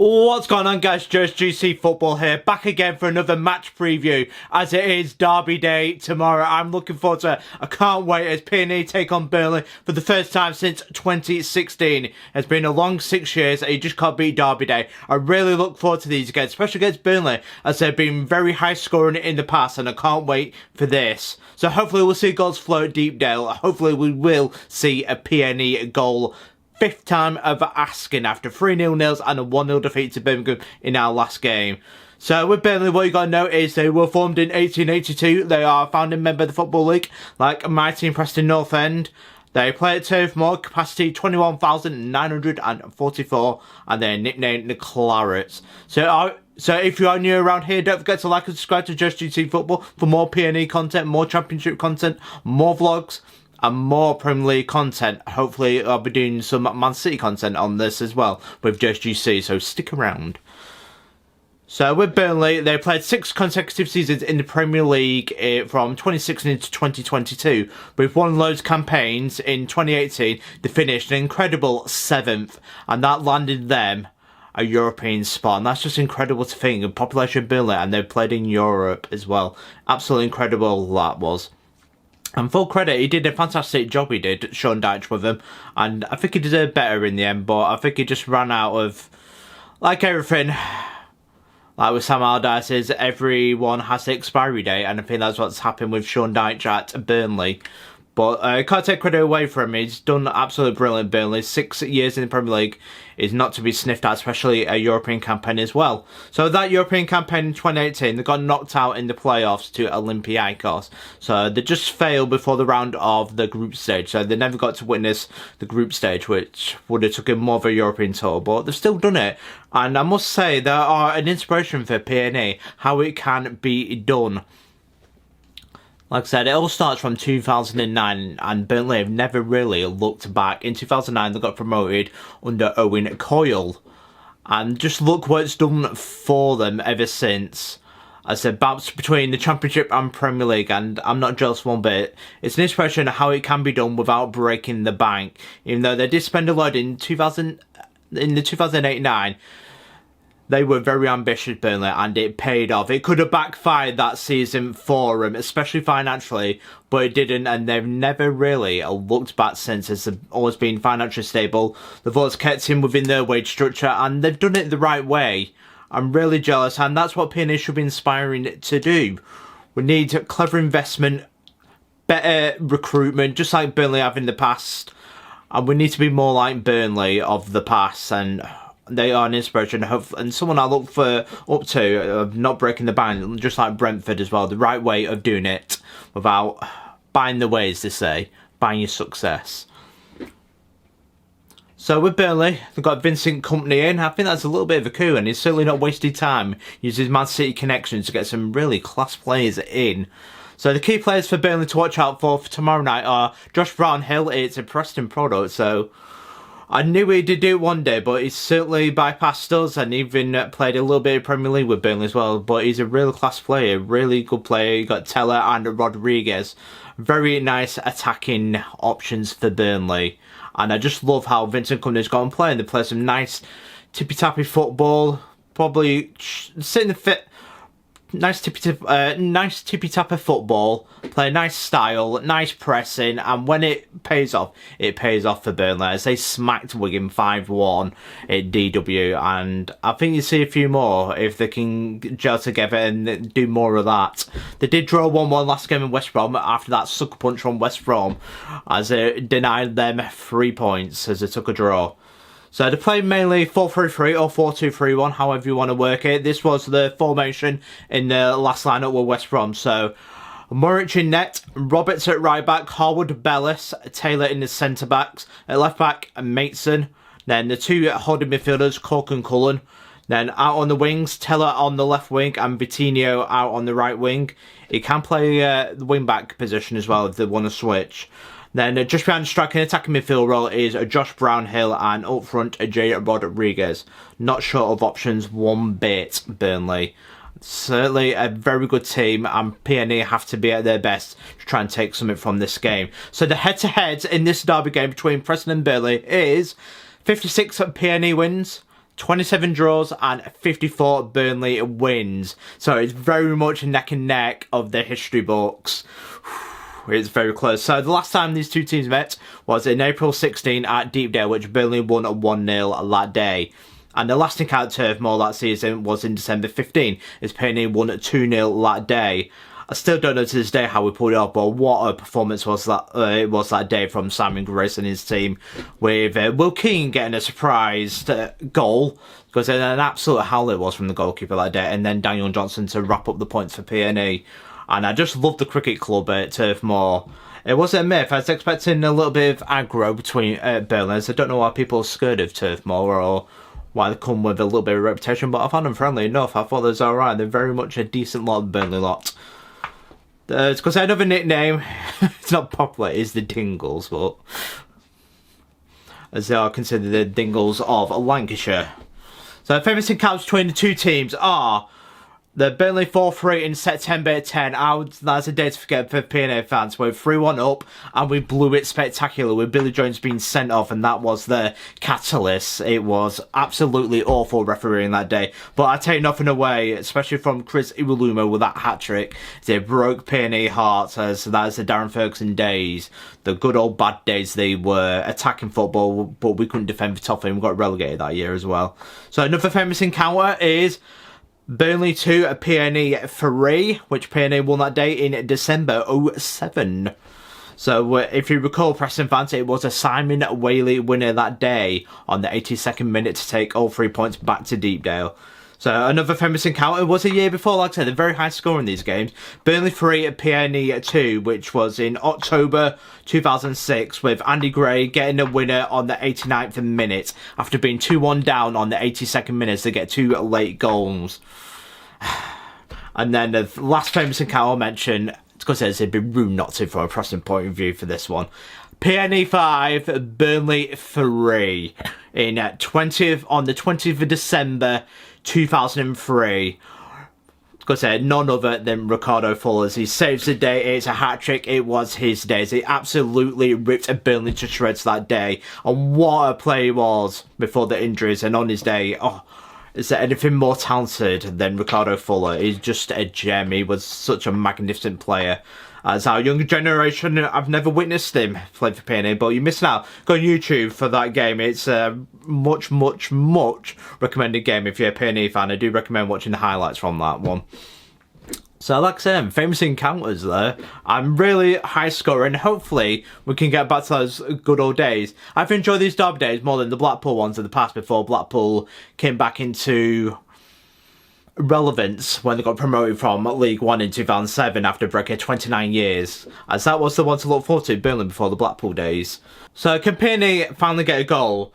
What's going on, guys? JSGC Football here, back again for another match preview as it is Derby Day tomorrow. I'm looking forward to it. I can't wait as PNE take on Burnley for the first time since 2016. It's been a long 6 years and you just can't beat Derby Day. I really look forward to these games, especially against Burnley, as they've been very high scoring in the past and I can't wait for this. So hopefully we'll see goals flow at Deepdale. Hopefully we will see a PNE goal. Fifth time of asking after 3-0 nils and a 1-0 defeat to Birmingham in our last game. So with Burnley, what you got to know is they were formed in 1882. They are a founding member of the Football League, like my team Preston North End. They play at Turf Moor, capacity 21,944, and they're nicknamed the Clarets. So if you are new around here, don't forget to like and subscribe to JSGC Football for more PNE content, more Championship content, more vlogs, and more Premier League content. Hopefully I'll be doing some Man City content on this as well with JSGC, so stick around. So with Burnley, they played 6 consecutive seasons in the Premier League from 2016 to 2022. With won loads campaigns in 2018, they finished an incredible 7th, and that landed them a European spot, and that's just incredible to think. The population of Burnley, and they played in Europe as well. Absolutely incredible that was. And full credit, he did a fantastic job, he did, Sean Dyche with him. And I think he deserved better in the end, but I think he just ran out of, like everything, like with Sam Allardyce's, everyone has the expiry date. And I think that's what's happened with Sean Dyche at Burnley. But I can't take credit away from him. He's done absolutely brilliant, Burnley. 6 years in the Premier League is not to be sniffed at, especially a European campaign as well. So that European campaign in 2018, they got knocked out in the playoffs to Olympiacos. So they just failed before the round of the group stage. So they never got to witness the group stage, which would have taken more of a European tour. But they've still done it. And I must say, they are an inspiration for PNE, how it can be done. Like I said, it all starts from 2009, and Burnley have never really looked back. In 2009, they got promoted under Owen Coyle, and just look what it's done for them ever since. As I said, bounced between the Championship and Premier League, and I'm not jealous one bit. It's an inspiration of how it can be done without breaking the bank. Even though they did spend a lot in the 2008-9. They were very ambitious, Burnley, and it paid off. It could have backfired that season for them, especially financially, but it didn't, and they've never really looked back since. They've always been financially stable. They've always kept him within their wage structure, and they've done it the right way. I'm really jealous, and that's what PNE should be inspiring to do. We need clever investment, better recruitment, just like Burnley have in the past, and we need to be more like Burnley of the past, and they are an inspiration and someone I look up to, not breaking the bank, just like Brentford as well. The right way of doing it without buying the way, as they say, buying your success. So with Burnley, they've got Vincent Kompany in. I think that's a little bit of a coup, and he's certainly not wasted time using his Man City connections to get some really class players in. So the key players for Burnley to watch out for tomorrow night are Josh Brownhill. It's a Preston product, so I knew he did do it one day, but he's certainly bypassed us and even played a little bit of Premier League with Burnley as well. But he's a real class player, really good player. You got Teller and Rodriguez. Very nice attacking options for Burnley. And I just love how Vincent Kompany's got on playing. They play some nice tippy-tappy football. Probably sitting the fit. Nice tippy-tapper football, play a nice style, nice pressing, and when it pays off for Burnley, as they smacked Wigan 5-1 at DW, and I think you see a few more if they can gel together and do more of that. They did draw 1-1 last game in West Brom after that sucker punch from West Brom, as it denied them 3 points as they took a draw. So they play mainly 4-3-3 or 4-2-3-1, however you want to work it. This was the formation in the last lineup with West Brom. So Muric in net, Roberts at right back, Harwood, Bellis, Taylor in the centre backs, at left back, Mason. Then the two holding midfielders, Cork and Cullen. Then out on the wings, Teller on the left wing and Vitinho out on the right wing. He can play the wing back position as well if they want to switch. Then just behind the striking attacking midfield role is Josh Brownhill, and up front Jay Rodriguez. Not short of options one bit, Burnley. Certainly a very good team, and PNE have to be at their best to try and take something from this game. So the head-to-head in this derby game between Preston and Burnley is 56 PNE wins, 27 draws and 54 Burnley wins. So it's very much neck and neck of the history books. It's very close. So the last time these two teams met was in April 16 at Deepdale, which Burnley won 1-0 that day. And the last encounter Turf Moor that season was in December 15, as PNE won 2-0 that day. I still don't know to this day how we pulled it off, but what a performance was that it was that day from Simon Grace and his team, with Will Keane getting a surprise goal, because an absolute howler it was from the goalkeeper that day, and then Daniel Johnson to wrap up the points for PNE. And I just love the cricket club at Turf Moor. It wasn't a myth. I was expecting a little bit of aggro between Burnley. I don't know why people are scared of Turf Moor or why they come with a little bit of reputation, but I found them friendly enough. I thought they was alright. They're very much a decent lot, Burnley lot. It's because I have a nickname. It's not popular, it's the Dingles, but as they are considered the Dingles of Lancashire. So famous encounters between the two teams are the Burnley 4-3 in September 10. That's a day to forget for PNE fans. We're 3-1 up and we blew it spectacular with Billy Jones being sent off, and that was the catalyst. It was absolutely awful refereeing that day. But I take nothing away, especially from Chris Iwelumo with that hat-trick. They broke PNE hearts, as that is the Darren Ferguson days. The good old bad days they were, attacking football, but we couldn't defend for Toffee, and we got relegated that year as well. So another famous encounter is Burnley 2 at PNE 3, which PNE won that day in December 07. So if you recall, Preston fans, it was a Simon Whaley winner that day on the 82nd minute to take all 3 points back to Deepdale. So another famous encounter was a year before, like I said, the very high score in these games. Burnley 3 at PNE 2, which was in October 2006, with Andy Gray getting a winner on the 89th minute after being 2-1 down on the 82nd minute to get 2 late goals. And then the last famous encounter I'll mention, because it'd be rude not to from a Preston point of view for this one. PNE 5, Burnley 3 on the 20th of December 2003. Because none other than Ricardo Fuller. He saves the day. It's a hat-trick. It was his day. He absolutely ripped a Burnley to shreds that day. And what a play he was before the injuries. And on his day, oh, is there anything more talented than Ricardo Fuller? He's just a gem. He was such a magnificent player. As our younger generation, I've never witnessed him play for PNE, but you're missing out. Go on YouTube for that game. It's a much recommended game if you're a PNE fan. I do recommend watching the highlights from that one. So like I said, famous encounters there. I'm really high scoring. Hopefully we can get back to those good old days. I've enjoyed these derby days more than the Blackpool ones in the past, before Blackpool came back into relevance when they got promoted from League One in 2007 after a break of 29 years, as that was the one to look forward to, Burnley, before the Blackpool days. So can PNE finally get a goal?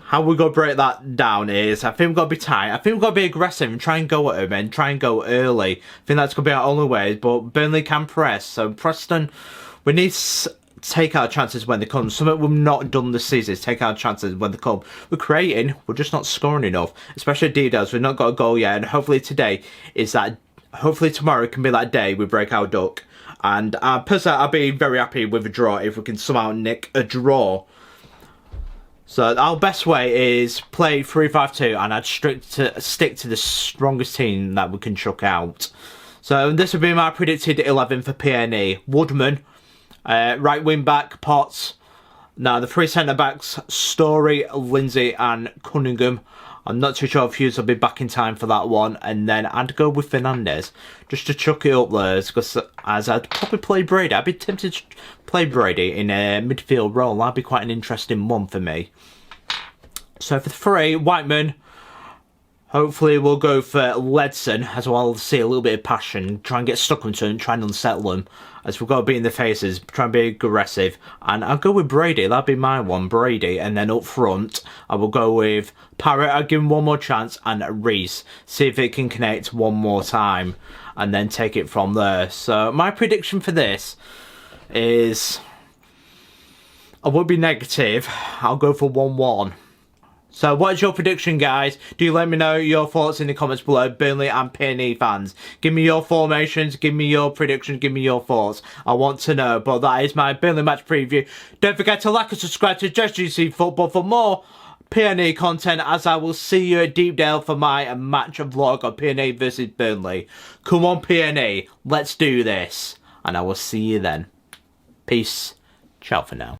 How we got to break that down is, I think we've got to be tight. I think we've got to be aggressive and try and go at them and try and go early. I think that's going to be our only way, but Burnley can press. So Preston, we need to take our chances when they come. Something we've not done this season is take our chances when they come. We're creating, we're just not scoring enough. Especially at Deepdale, we've not got a goal yet. And hopefully tomorrow can be that day we break our duck. And personally, I'll be very happy with a draw if we can somehow nick a draw. So our best way is play 3-5-2, and I'd stick to the strongest team that we can chuck out. So this would be my predicted 11 for PNE. Woodman, right wing back, Potts. Now the 3 centre backs, Story, Lindsay and Cunningham. I'm not too sure if Hughes will be back in time for that one. And then I'd go with Fernandez, just to chuck it up there, because as I'd probably play Brady. I'd be tempted to play Brady in a midfield role. That'd be quite an interesting one for me. So for the 3, Whiteman, hopefully we'll go for Ledson, as well as see a little bit of passion, try and get stuck into him, try and unsettle him, as we've got to be in the faces, try and be aggressive. And I'll go with Brady, that'd be my one, Brady. And then up front, I will go with Parrott, I'll give him one more chance, and Reese, see if it can connect one more time, and then take it from there. So my prediction for this is, I won't be negative, I'll go for 1-1. So what is your prediction, guys? Do let me know your thoughts in the comments below, Burnley and PNE fans. Give me your formations, give me your predictions, give me your thoughts. I want to know. But that is my Burnley match preview. Don't forget to like and subscribe to JSGC Football for more PNE content, as I will see you at Deepdale for my match vlog of PNE versus Burnley. Come on PNE, let's do this. And I will see you then. Peace. Ciao for now.